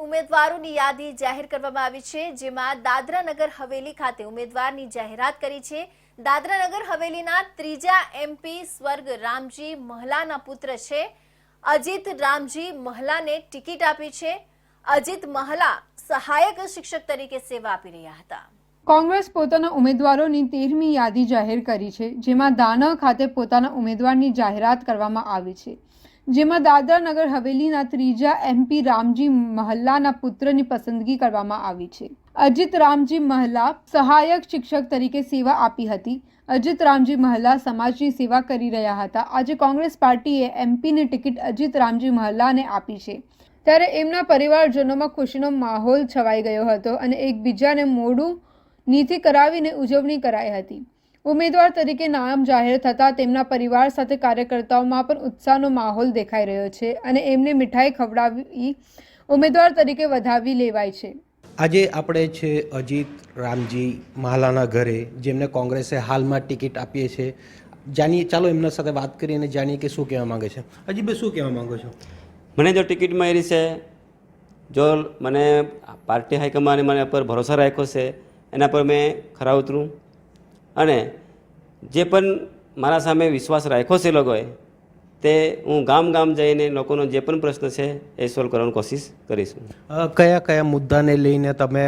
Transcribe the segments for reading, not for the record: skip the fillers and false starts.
ઉમેદવારોની યાદી જાહેર કરવામાં આવી છે, જેમાં દાદરા નગર હવેલી ખાતે ઉમેદવારની જાહેરાત કરી છે। દાદરા નગર હવેલીના ત્રીજા એમપી સ્વર્ગ રામજી મહલાના પુત્ર છે અજીત રામજી મહલાને ટિકિટ આપી છે। અજીત મહલા સહાયક શિક્ષક તરીકે સેવા આપી રહ્યા હતા। કોંગ્રેસ પોતાના ઉમેદવારોની 13મી યાદી જાહેર કરી છે, જેમાં દાનવ ખાતે પોતાના ઉમેદવારની જાહેરાત કરવામાં આવી છે, જેમાં દાદરા નગર હવેલીના ત્રીજા એમપી રામજી મહલાના પુત્રની પસંદગી કરવામાં આવી છે। અજીત રામજી મહલા સહાયક શિક્ષક તરીકે સેવા આપી હતી। અજીત રામજી મહલા સમાજની સેવા કરી રહ્યા હતા। આજે કોંગ્રેસ પાર્ટીએ એમપીની ટિકિટ અજીત રામજી મહલાને આપી છે, ત્યારે એમના પરિવારજનોમાં ખુશીનો માહોલ છવાઈ ગયો હતો અને એકબીજાને મોઢું નીતિ કરાવીને ઉજવણી કરાઈ હતી। ઉમેદવાર તરીકે નામ જાહેર થતાં તેમના પરિવાર સાથે કાર્યકર્તાઓમાં પણ ઉત્સાહનો માહોલ દેખાઈ રહ્યો છે અને એમને મીઠાઈ ખવડાવી ઉમેદવાર તરીકે વધાવી લેવાય છે। આજે આપણે છે અજીત રામજી મહાલાના ઘરે, જેમને કોંગ્રેસે હાલમાં ટિકિટ આપી છે। જાણીએ, ચાલો એમના સાથે વાત કરીને જાણીએ કે શું કહેવા માંગે છે। અજીતભાઈ, શું કહેવા માંગો છો? મને જો ટિકિટ મળી છે, જો મને પાર્ટી હાઈકમાન્ડે મને પર ભરોસો રાખ્યો છે, એના પર મેં ખરા ઉતરું અને જે પણ મારા સામે વિશ્વાસ રાખ્યો છે લોકોએ, તે હું ગામ ગામ જઈને લોકોનો જે પણ પ્રશ્ન છે એ સોલ્વ કરવાની કોશિશ કરીશું। કયા કયા મુદ્દાને લઈને તમે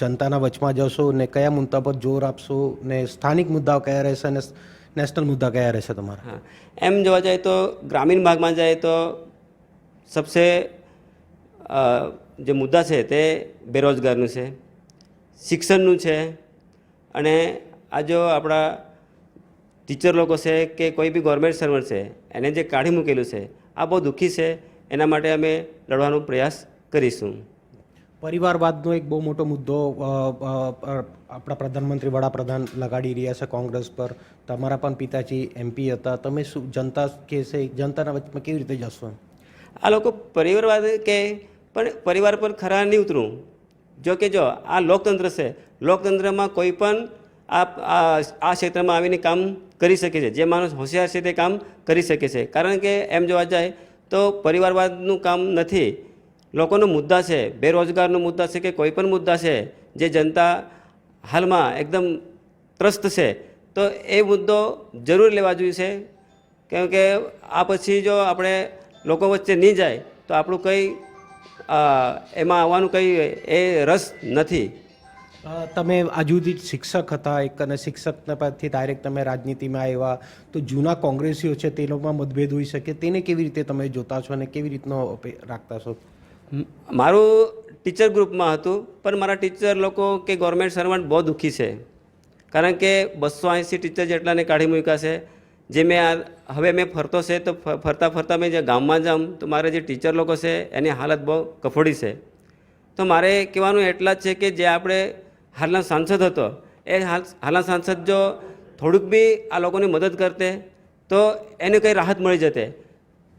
જનતાના વચમાં જશો ને કયા મુદ્દા પર જોર આપશો ને સ્થાનિક મુદ્દાઓ કયા રહેશે અને નેશનલ મુદ્દા કયા રહેશે તમારા? હા, એમ જોવા જાય તો ગ્રામીણ ભાગમાં જાય તો સબસે જે મુદ્દા છે તે બેરોજગારનું છે, શિક્ષણનું છે અને આ જો આપણા ટીચર લોકો છે કે કોઈ બી ગવર્મેન્ટ સર્વન્ટ છે એને જે કાઢી મૂકેલું છે, આ બહુ દુઃખી છે। એના માટે અમે લડવાનો પ્રયાસ કરીશું। પરિવારવાદનો એક બહુ મોટો મુદ્દો આપણા પ્રધાનમંત્રી વડાપ્રધાન લગાડી રહ્યા છે કોંગ્રેસ પર। તમારા પણ પિતાજી એમપી હતા, તમે શું જનતા કે છે જનતાના વચમાં કેવી રીતે જશો? આ લોકો પરિવારવાદ કે પણ પરિવાર પર ખરા નહીં ઉતરું। જો કે જો આ લોકતંત્ર છે, લોકતંત્રમાં કોઈ પણ આ ક્ષેત્રમાં આવીને કામ કરી શકે છે। જે માણસ હોશિયાર છે તે કામ કરી શકે છે, કારણ કે એમ જોવા જાય તો પરિવારવાદનું કામ નથી। લોકોનો મુદ્દા છે, બેરોજગારનો મુદ્દા છે કે કોઈ પણ મુદ્દા છે જે જનતા હાલમાં એકદમ ત્રસ્ત છે, તો એ મુદ્દો જરૂર લેવા જોઈએ છે, કેમ કે આ પછી જો આપણે લોકો વચ્ચે નહીં જાય તો આપણું કંઈ એમાં આવવાનું કંઈ એ રસ નથી। તમે હજુ સુધી શિક્ષક હતા એક અને શિક્ષકના પરથી ડાયરેક્ટ તમે રાજનીતિમાં આવ્યા, તો જૂના કોંગ્રેસીઓ છે તે લોકોમાં મતભેદ હોઈ શકે, તેને કેવી રીતે તમે જોતા છો અને કેવી રીતનો રાખતા છો? મારું ટીચર ગ્રુપમાં હતું, પણ મારા ટીચર લોકો કે ગવર્મેન્ટ સર્વન્ટ બહુ દુઃખી છે, કારણ કે 280 ટીચર જેટલાને કાઢી મૂક્યા છે। જે મેં હવે મેં ફરતો છે તો ફરતા ફરતા મેં જે ગામમાં જાઉં તો મારે જે ટીચર લોકો છે એની હાલત બહુ કફોડી છે। તો મારે કહેવાનું એટલા જ છે કે જે આપણે હાલના સાંસદ હતો એ હાલના સાંસદ જો થોડુંક બી આ લોકોની મદદ કરતે તો એને કંઈ રાહત મળી જતે।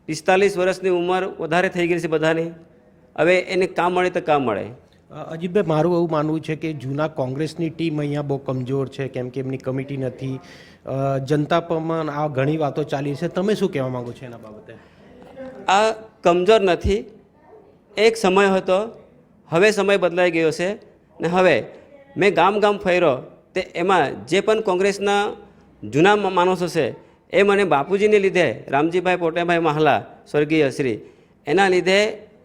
45 વર્ષની ઉંમર વધારે થઈ ગઈ છે બધાની, હવે એને કામ મળે તો કામ મળે। અજીતભાઈ, મારું એવું માનવું છે કે જૂના કોંગ્રેસની ટીમ અહીંયા બહુ કમજોર છે, કેમ કે એમની કમિટી નથી, જનતા પણ આ ઘણી વાતો ચાલી છે, તમે શું કહેવા માગો છો એના બાબતે? આ કમજોર નથી, એક સમય હતો, હવે સમય બદલાઈ ગયો છે ને હવે મેં ગામ ગામ ફર્યો તે એમાં જે પણ કોંગ્રેસના જૂના માણસો છે એ મને બાપુજીને લીધે, રામજીભાઈ પોટેભાઈ મહાલા સ્વર્ગીય શ્રી, એના લીધે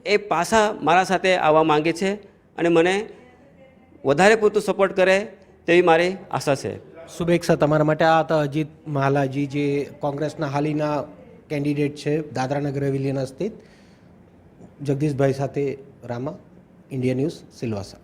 એ પાછા મારા સાથે આવવા માંગે છે અને મને વધારે પૂરતું સપોર્ટ કરે તેવી મારી આશા છે। શુભેચ્છા તમારા માટે। આ હતા અજીત મહાલાજી, જે કોંગ્રેસના હાલીના કેન્ડિડેટ છે દાદરા નગર હવેલીના સ્થિત। જગદીશભાઈ સાથે રામા, ઇન્ડિયા ન્યૂઝ, સિલવાસા।